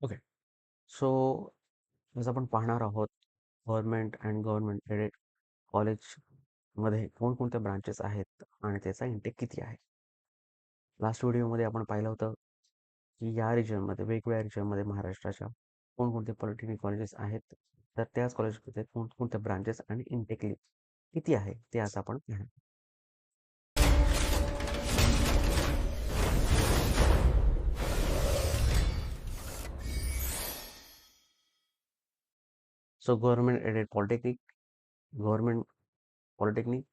Okay. So आज आपण पाहणार आहोत गव्हर्नमेंट अँड गव्हर्नमेंट एडेड कॉलेजमध्ये कोणकोणत्या ब्रांचेस आहेत आणि त्याचा इंटेक किती आहे. लास्ट व्हिडिओमध्ये आपण पाहिलं होतं की या रिजनमध्ये वेगवेगळ्या रिजनमध्ये महाराष्ट्राच्या कोणकोणते पॉलिटेक्निक कॉलेजेस आहेत, तर त्याच कॉलेजमध्ये कोणकोणत्या ब्रांचेस आणि इंटेक किती आहे ते आज आपण पाहणार. So government aided polytechnic, government polytechnic,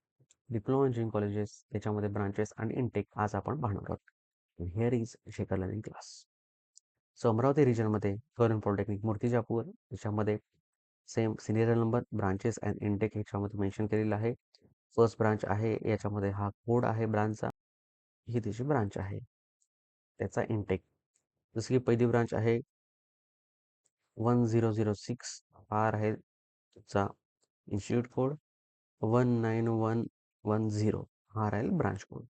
diploma engineering colleges त्याच्यामध्ये ब्रांचेस आणि इंटेक आज आपण पाहणार आहोत. Here is Shekhar learning class. So Amravati रिजनमध्ये गव्हर्नमेंट पॉलिटेक्निक मूर्तिजापूर याच्यामध्ये same senior number branches and intake ह्याच्यामध्ये मेन्शन केलेलं आहे. फर्स्ट ब्रांच आहे, याच्यामध्ये हा कोड आहे ब्रांचचा, ही त्याची ब्रांच आहे, त्याचा इंटेक. जसं की पहिली ब्रांच आहे 1006, हा आहे त्याचा इन्स्टिट्यूट कोड. 19110 हा राहील ब्रांच कोड.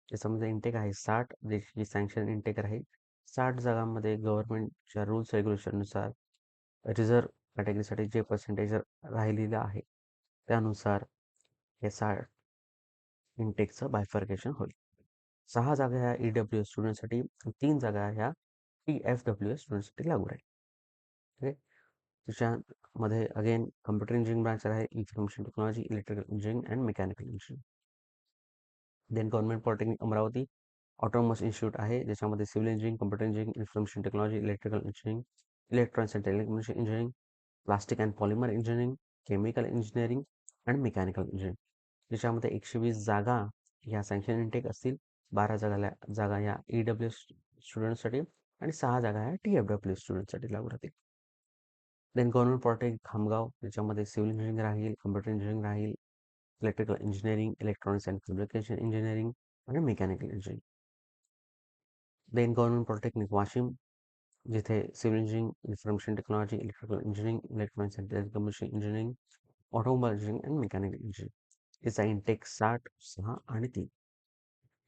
त्याच्यामध्ये इंटेक आहे 60, ज्याची सँक्शन इंटेक राहील 60 जागांमध्ये. गव्हर्नमेंटच्या रूल्स रेग्युलेशननुसार रिझर्व कॅटेगरीसाठी जे पर्सेंटेज राहिलेलं आहे त्यानुसार हे 60 इंटेकचं बायफर्केशन होईल. 6 जागा ह्या EWS स्टुडंटसाठी, 3 जागा ह्या TFWS स्टुडंटसाठी लागू राहील. ठीक आहे. त्याच्यामध्ये अगेन कम्प्युटर इंजिनिअरिंग ब्रांच आहे, information technology, electrical engineering and mechanical engineering. Then government polytechnic Amravati autonomous institute आहे, ज्याच्यामध्ये civil engineering, computer engineering, information technology, electrical engineering, electronics and telecommunication engineering, plastic and polymer engineering, chemical engineering and mechanical engineering. ज्याच्यामध्ये 120 जागा ह्या sanction intake असतील, 12 जागा ह्या EWS स्टुडंटसाठी आणि 6 जागा ह्या TFWS स्टुडंटसाठी लागू राहतील. देन गव्हर्नमेंट पॉलिटेक्निक खामगाव, ज्याच्यामध्ये सिव्हिल इंजिनिअरिंग राहील, कम्प्युटर इंजिनिअरिंग राहील, electrical engineering, electronics and communication engineering आणि mechanical engineering. Then government polytechnic Washim, जिथे civil engineering, information technology, electrical engineering, electronics and telecommunication engineering, automobile engineering and mechanical engineering. याचा intake 60, 6 आणि 3.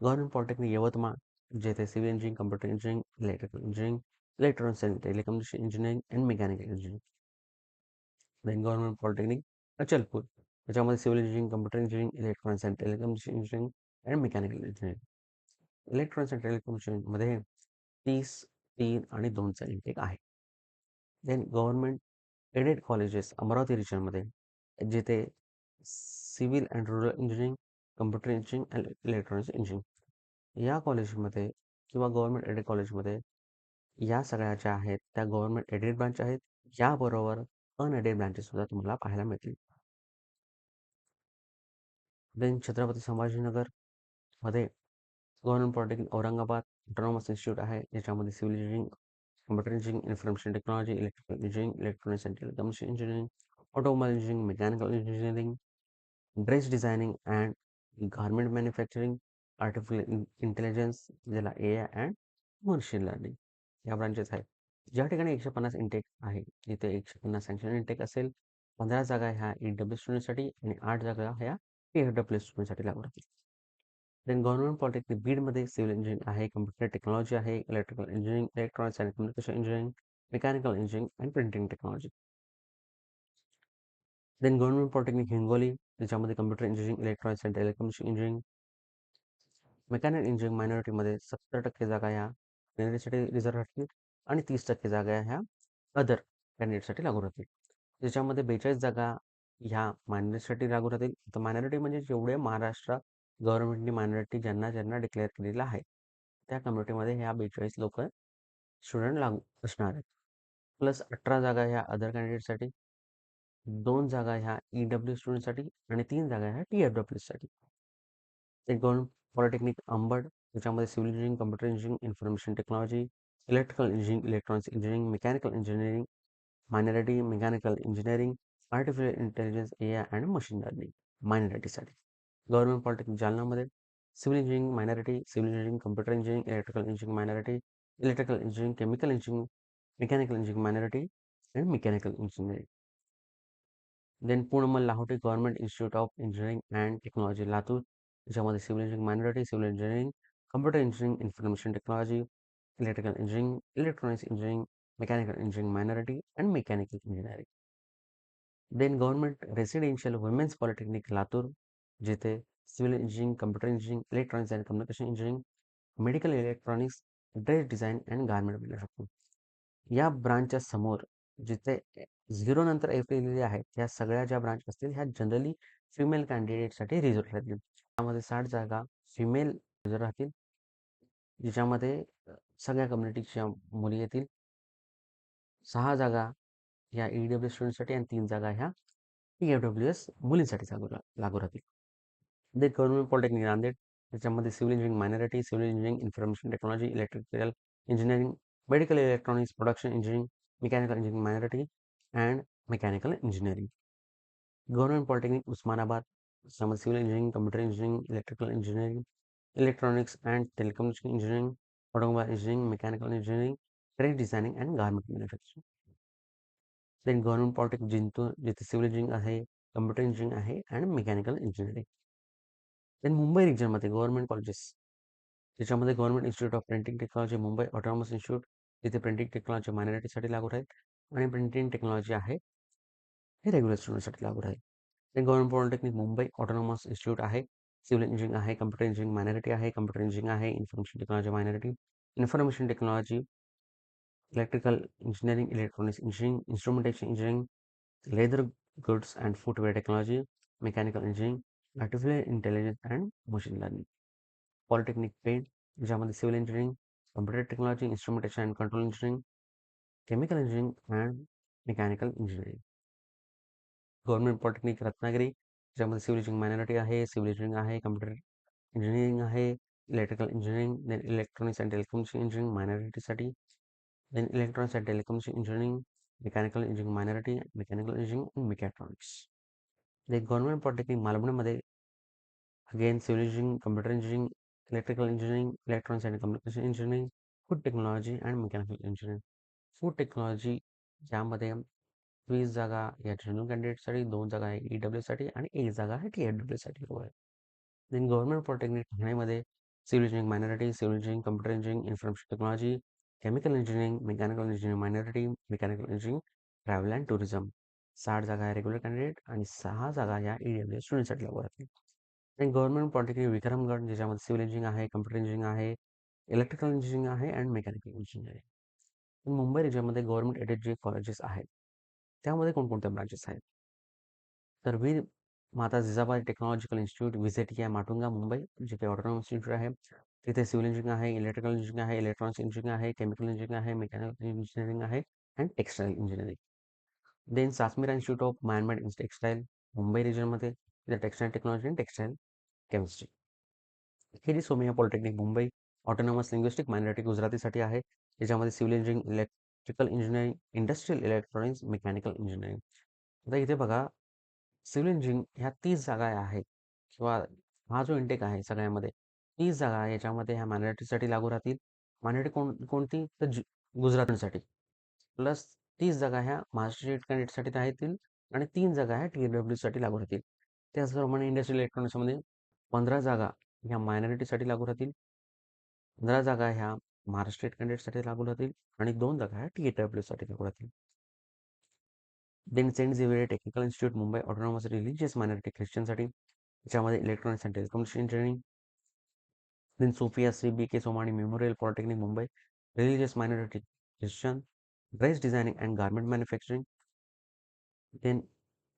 Government polytechnic Yavatmal, जेथे civil engineering, computer engineering, electrical engineering, electronics and telecommunication engineering and mechanical engineering. Then government polytechnic Achalpur, त्याच्यामध्ये civil engineering, computer engineering, electronics and telecommunication engineering and mechanical engineering. Electronics and टेलिकम्युनिकेशनमध्ये 30, 3 आणि 2चा intake आहे. Then government aided colleges Amravati रिजनमध्ये, जिथे civil and rural engineering, computer engineering and electronics engineering या कॉलेजमध्ये किंवा गव्हर्नमेंट एडेड कॉलेजमध्ये या सगळ्या ज्या आहेत त्या गव्हर्नमेंट एडेड ब्रांच आहेत. याबरोबर अनएडेड ब्रांचेस सुद्धा तुम्हाला पाहायला मिळतील. देन छत्रपती संभाजीनगर मध्ये government polytechnic Aurangabad autonomous institute आहे, ज्याच्यामध्ये civil engineering, computer engineering, information technology, electrical engineering, electronics and telecommunication engineering, automobile engineering, mechanical engineering, dress designing and garment manufacturing, artificial intelligence, ज्याला AI अँड मशीन लर्निंग या branches आहेत. ज्या ठिकाणी 150 intake आहे, तिथे 150 sanction intake असेल. 15 जागा ह्या EW स्टुडंटसाठी आणि 8 जागा ह्या TFWS स्टुडंटसाठी लागू राहतील. देन गव्हर्नमेंट पॉलिटेक्निक बीडमध्ये सिव्हिल इंजिनिअरिंग आहे, कम्प्युटर टेक्नॉलॉजी आहे, electrical engineering, electronics and communication engineering, mechanical engineering and printing technology. Then government polytechnic Hingoli, त्याच्यामध्ये computer engineering, electronics and telecommunication engineering, mechanical engineering मायनॉरिटीमध्ये 70% जागा ह्या कॅन्डिडेटसाठी रिझर्व राहतील आणि 30% जागा ह्या अदर कॅन्डिडेटसाठी लागू राहतील. त्याच्यामध्ये 42 जागा ह्या मायनॉरिटीसाठी लागू राहतील. तर मायनॉरिटी म्हणजे जेवढे महाराष्ट्र गव्हर्नमेंटने मायनॉरिटी ज्यांना ज्यांना डिक्लेअर केलेलं आहे त्या कम्युनिटीमध्ये ह्या 42 लोक स्टुडंट लागू असणार आहेत. प्लस 18 जागा ह्या अदर कॅन्डिडेटसाठी, 2 जागा ह्या EW स्टुडंटसाठी आणि 3 जागा ह्या TFWS साठी. ते गव्हर्नमेंट पॉलिटेक्निक अंबड, त्याच्यामध्ये civil engineering, computer engineering, information technology, electrical engineering, electronics engineering, mechanical engineering, minority, mechanical engineering, artificial intelligence, AI and machine learning मायनॉरिटीसाठी. गव्हर्नमेंट पॉलिटेक्निक जालनामध्ये civil engineering minority, civil engineering, computer engineering, electrical engineering minority, electrical engineering, chemical engineering, mechanical engineering minority and mechanical engineering. Then Purnamal Lahoti government institute of engineering and technology Latur, ज्यामध्ये civil engineering minority, civil engineering, computer engineering, information technology, electrical engineering, electronics engineering, mechanical engineering minority and mechanical engineering. Then government residential women's polytechnic Latur, जिथे civil engineering, computer engineering, electronics and communication engineering, medical electronics, dress design and garment मिळू शकतो. या ब्रांचच्या समोर जिथे 0 नंतर F लिहिलेले आहेत, ह्या सगळ्या ज्या ब्रांच असतील ह्या जनरली फिमेल कॅन्डिडेटसाठी रिझर्व राहतील. त्यामध्ये 60 जागा फिमेल रिझर्व राहतील, ज्याच्यामध्ये सगळ्या कम्युनिटीच्या मुली येतील. 6 जागा ह्या EWS स्टुडंटसाठी आणि 3 जागा ह्या PWS मुलींसाठी लागू राहतील. द गव्हर्नमेंट पॉलिटेक्निक नांदेड, त्याच्यामध्ये civil engineering minority, civil engineering, information technology, electrical engineering, medical electronics, production engineering, mechanical engineering minority and mechanical engineering. Government polytechnic Osmanabad, त्याच्यामध्ये civil engineering, computer engineering, electrical engineering, electronics and telecommunication engineering, automobile engineering, mechanical engineering, dress designing and garment manufacturing. Then government polytechnic Jintur, जिथे civil engineering आहे, computer engineering आहे and mechanical engineering. Then Mumbai रिजनमध्ये government colleges, त्याच्यामध्ये government institute of printing technology Mumbai, autonomous institute, जिथे printing technology मायनॉरिटीसाठी लागू राहील आणि printing technology आहे हे रेग्युलर स्टुडंटसाठी लागू राहील. Then government polytechnic Mumbai, autonomous institute आहे, सिव्हिल इंजिनिअरिंग आहे, कम्प्युटर इंजिनिअरिंग मायनॉरिटी आहे, कम्प्युटर इंजिनिअरिंग आहे, information technology minority, information technology, electrical engineering, electronics engineering, instrumentation engineering, leather goods and footwear technology, mechanical engineering, artificial intelligence and machine learning. Polytechnic Pen, ज्यामध्ये civil engineering, computer technology, instrumentation and control engineering, chemical engineering and mechanical engineering. Government polytechnic Ratnagiri, ज्यामध्ये civil engineering minority आहे, civil engineering आहे, computer engineering आहे, electrical engineering, then electronics and telecommunication engineering मायनॉरिटीसाठी, then electronics and telecommunication engineering, mechanical engineering minority, mechanical engineering and mechatronics. Then government polytechnic मालवणमध्ये again civil engineering, computer engineering, electrical engineering, electronics and communication engineering, food technology and mechanical engineering. Food technology, ज्यामध्ये 20 जागा या general कॅन्डिडेटसाठी, 2 जागा आहे EWS साठी आणि 1 जागा आहे TWS साठी आहे. देन गव्हर्नमेंट पॉलिटेक्निक ठाण्यामध्ये civil engineering minority, civil engineering, computer engineering, information technology, chemical engineering, mechanical engineering minority, mechanical engineering, travel and tourism. 60 जागा आहे रेग्युलर कॅन्डिडेट आणि 6 जागा या EWS स्टुडंटसाठी लागू राहतील. आणि गव्हर्नमेंट पॉलिटेक्निक विक्रमगड, ज्याच्यामध्ये सिव्हिल इंजिनिअरिंग आहे, कम्प्युटर इंजिनिअरिंग आहे, इलेक्ट्रिकल इंजिनिअरिंग आहे अँड मेकॅनिकल इंजिनिअरिंग. मुंबई रिजनमध्ये गव्हर्नमेंट एडेड जे कॉलेजेस आहेत, त्यामध्ये कोणकोणत्या ब्रांचेस आहेत? तर Veer Mata Jijabai technological institute, VZTI Matunga Mumbai, जे काही ऑटोनॉमस इन्स्टिट्यूट आहे, तिथे सिव्हिल इंजिनिअरिंग आहे, इलेक्ट्रिकल इंजिनिअरिंग आहे, इलेक्ट्रॉनिक्स इंजिनिअरिंग आहे, केमिकल इंजिनिअरिंग आहे, मेकॅनिकल इंजिनिअरिंग आहे and textile engineering. Then Sasmira institute of manmade textile Mumbai रिजनमध्ये, तिथे टेक्स्टाईल टेक्नॉलॉजी आणि टेक्स्टाईल केमिस्ट्री. ही जी Somaiya polytechnic Mumbai, autonomous linguistic minority गुजरातीसाठी आहे, त्याच्यामध्ये civil engineering, electrical engineering, industrial electronics, mechanical engineering. आता इथे बघा, सिव्हिल इंजिनिअरिंग ह्या 30 जागा आहेत किंवा हा जो इंटेक आहे सगळ्यामध्ये 30 जागा आहे, याच्यामध्ये ह्या मायनॉरिटीसाठी लागू राहतील. मायनॉरिटी कोणती? तर गुजरातीसाठी. प्लस 30 जागा ह्या महाराष्ट्र स्टेट कॅन्डिडेटसाठी राहतील आणि 3 जागा ह्या TWSसाठी लागू राहतील. त्याचप्रमाणे इंडस्ट्रियल इलेक्ट्रॉनिक्समध्ये 15 जागा ह्या मायनॉरिटीसाठी लागू राहतील, 15 जागा ह्या महाराष्ट्र स्टेट कॅन्डिडेटसाठी लागू राहतील आणि 2 जागा ह्या TWSसाठी लागू राहतील. Then Saint Xavier technical institute Mumbai, autonomous religious minority ख्रिश्चनसाठी, त्याच्यामध्ये electronics and telecommunication engineering. Then Sophia Shri BK Somani memorial polytechnic Mumbai, religious minority Christian, dress designing and garment manufacturing. Then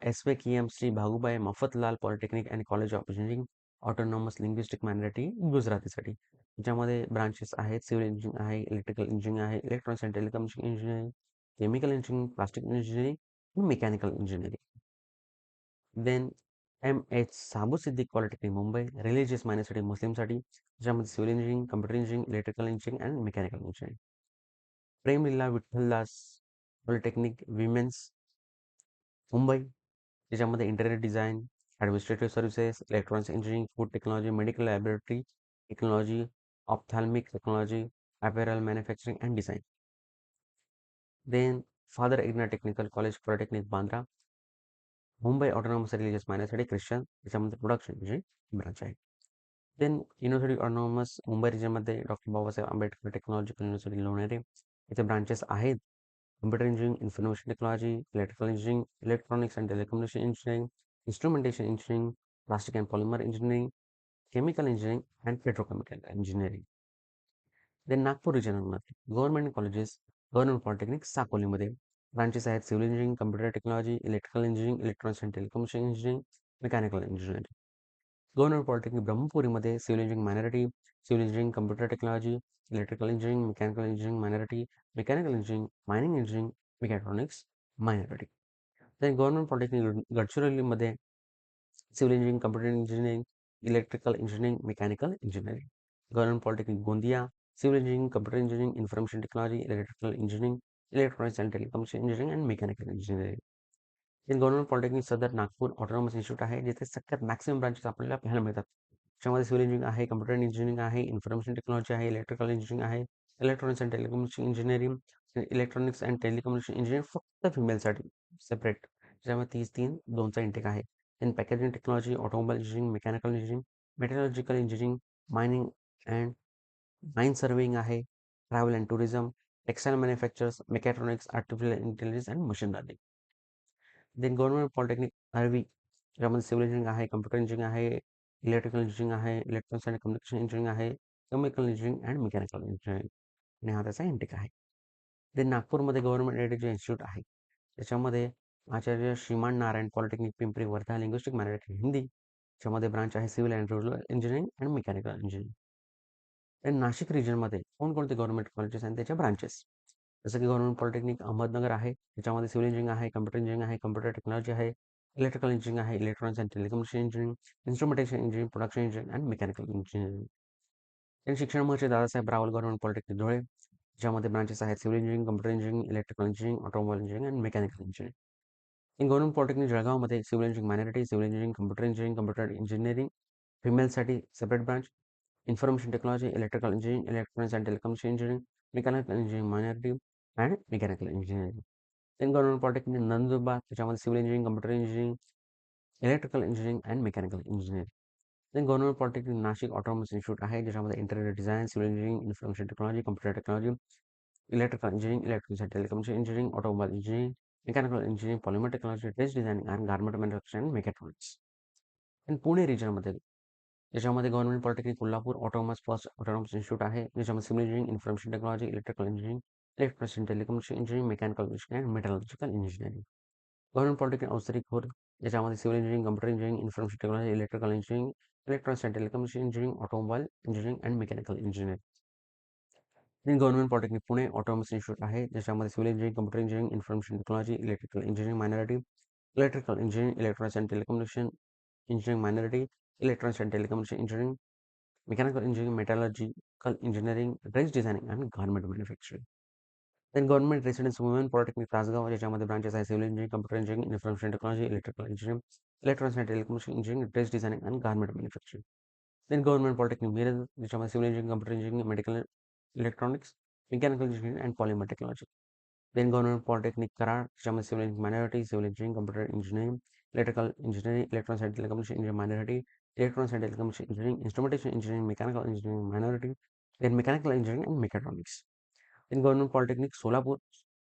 SVKM Shri Bhagubai Mafatlal polytechnic and college of engineering, autonomous linguistic minority गुजरातीसाठी, ज्यामध्ये branches आहेत civil engineering आहे, electrical engineering आहे, electronics and telecommunication engineering, chemical engineering, plastic engineering, mechanical engineering. Then MH Sabu Siddik polytechnic Mumbai, religious minority मुस्लिमसाठी, ज्यामध्ये civil engineering, computer engineering, electrical engineering and mechanical engineering. Prem Leela Vithaldas polytechnic women's Mumbai, त्याच्यामध्ये interior design, administrative services, electronics engineering, food technology, medical laboratory technology, ophthalmic technology, apparel manufacturing and design. Then father इग्ना technical college polytechnic Bandra Mumbai, autonomous religious minority Christian, त्याच्यामध्ये production engineering branch आहे. Then university autonomous Mumbai रिजनमध्ये doctor Babasaheb Ambedkar technological university Lonere, इथे branches आहेत. computer engineering, information technology, electrical engineering, electronics and telecommunication engineering, instrumentation engineering, plastic and polymer engineering, chemical engineering, and petrochemical engineering. Then Nagpur रिजनमध्ये government colleges, government polytechnic साकोलीमध्ये branches आहेत civil engineering, computer technology, electrical engineering, electronics and telecommunication engineering, mechanical engineering. Government polytechnic ब्रह्मपुरीमध्ये civil engineering minority, civil engineering, computer technology, electrical engineering, mechanical engineering minority, mechanical engineering, mining engineering, mechatronics minority. Then government polytechnic गडचिरोलीमध्ये civil engineering, computer engineering, electrical engineering, mechanical engineering. Government polytechnic Gondia, civil engineering, computer engineering, information technology, electrical engineering, electronics and telecommunication engineering and mechanical engineering. In government polytechnic सदर Nagpur autonomous institute आहे, जिथे सगळ्यात maximum branches आपल्याला पाहायला मिळतात. त्याच्यामध्ये civil engineering आहे, computer engineering आहे, इन्फॉर्मेशन टेक्नॉलॉजी आहे, इलेक्ट्रिकल इंजिनिअरिंग आहे, electronics and telecommunication engineering, electronics and telecommunication engineering फक्त फिमेलसाठी सेपरेट, ज्यामध्ये 30-3 2चा इंटेक आहे. Then packaging technology, automobile engineering, mechanical engineering, metallurgical engineering, mining and mine surveying आहे, travel and tourism, textile manufactures, mechatronics, artificial intelligence and machine learning. Then government polytechnic Arvi, ज्यामध्ये civil engineering आहे, computer engineering आहे, electrical engineering आहे, electronics and communication engineering आहे, chemical engineering and mechanical engineering, आणि हा त्याचा intake आहे. देन नागपूरमध्ये गव्हर्नमेंट एडेड जे इन्स्टिट्यूट आहे, त्याच्यामध्ये Acharya Shriman Narayan polytechnic Pimpri Wardha, linguistic management Hindi, त्याच्यामध्ये ब्रांच आहे civil and rural engineering and mechanical engineering. Then Nashik रिजनमध्ये कोणकोणते गव्हर्नमेंट कॉलेजेस आणि त्याच्या ब्रांचेस, जसं की गव्हर्नमेंट पॉलिटेक्निक अहमदनगर आहे, त्याच्यामध्ये सिव्हिल इंजिनिअरिंग आहे, कम्प्युटर इंजिनिअरिंग आहे, कम्प्युटर टेक्नॉलॉजी आहे, इलेक्ट्रिकल इंजिनिअरिंग आहे, electronics and telecommunication engineering, instrumentation engineering, production engineering and mechanical engineering. Then Shikshan Maharshi Dadasaheb Rawal government polytechnic Dhule, ज्यामध्ये ब्रांचेस आहेत civil engineering, computer engineering, electrical engineering, automobile engineering and mechanical engineering. In government polytechnic जळगावमध्ये civil engineering minority, civil engineering, computer engineering, computer engineering फिमेलसाठी separate branch, information technology, electrical engineering, electronics and telecommunication engineering, mechanical engineering minority and mechanical engineering. Then government polytechnic Nandurbar, त्याच्यामध्ये civil engineering, computer engineering, electrical engineering and mechanical engineering. Then government polytechnic Nashik autonomous institute आहे, ज्याच्यामध्ये interior design, civil engineering, information technology, computer technology, electrical engineering, electronics and telecommunication engineering, automobile engineering, mechanical engineering, polymer technology, dress designing and garment manufacturing and mechatronics. आणि पुणे रिजनमध्ये याच्यामध्ये government polytechnic Kolhapur autonomous first autonomous institute आहे, ज्याच्यामध्ये civil engineering, information technology, electrical engineering, electronics and telecommunication engineering, mechanical engineering and metallurgical engineering. Government polytechnic Awasari Khurd, ज्याच्यामध्ये civil engineering, computer engineering, information technology, electrical engineering, electronics and telecommunication engineering, automobile engineering and mechanical engineering. Then government polytechnic Pune autonomous institute आहे, ज्याच्यामध्ये civil engineering, computer engineering, information technology, electrical engineering minority, electrical engineering, electronics and telecommunication engineering minority, electronics and telecommunication engineering, mechanical engineering, metallurgical engineering, dress designing and garment manufacturing. Then government residence women polytechnic Tasgaon, ज्याच्यामध्ये branches आहे civil engineering, computer engineering, information technology, electrical engineering, electronics and telecommunication engineering, dress designing and garment manufacturing. Then government polytechnic Miraj, ज्याच्यामध्ये civil engineering, computer engineering, medical electronics, mechanical engineering and polymer technology. Then government polytechnic Karad, ज्याच्यामध्ये civil engineering minority, civil engineering, computer engineering, electrical engineering, electronics and telecommunication engineering minority, electronics and telecommunication engineering, instrumentation engineering, mechanical engineering minority, then mechanical engineering and mechatronics. In government polytechnic Solapur,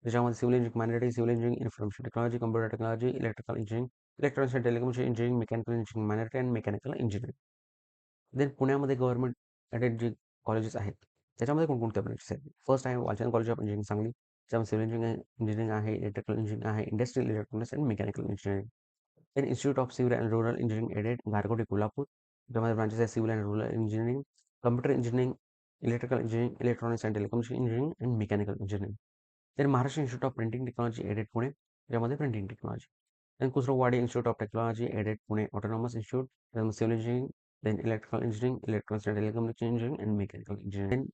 त्याच्यामध्ये civil engineering minority, civil engineering, information technology, computer technology, electrical engineering, electronics and telecommunication engineering, mechanical engineering minority and mechanical engineering. Then पुण्यामध्ये government aided जे colleges आहेत, त्याच्यामध्ये कोणकोणत्या branches आहेत? First आहे Walchand college of engineering Sangli, त्याच्यामध्ये civil engineering आहे, electrical engineering आहे, industrial electronics and mechanical engineering. Then institute of civil and rural engineering aided Gargoti Kolhapur, त्यामध्ये ब्रांचेस आहे civil and rural engineering, computer engineering, electrical engineering, electronics and telecommunication engineering and mechanical engineering. Then Maharashtra institute of printing technology aided Pune, त्याच्यामध्ये printing technology. Then Kusrowadi institute of technology aided Pune autonomous institute, त्यामध्ये civil engineering, then electrical engineering, electronics and telecommunication engineering, and mechanical engineering.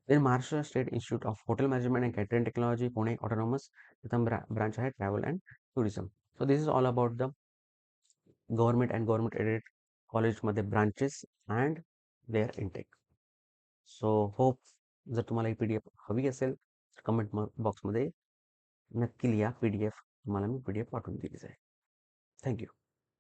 Then Maharashtra State Institute of Hotel Management and Catering Technology, Pune Autonomous, प्रथम branch है Travel and Tourism. So this is all about the government and government aided college मध्ये branches and their intake. So hope जर तुम्हाला ही PDF हवी असेल तर comment बॉक्समध्ये नक्की लिहा PDF, तुम्हाला मी PDF पाठवून दिली जाईल. थँक्यू.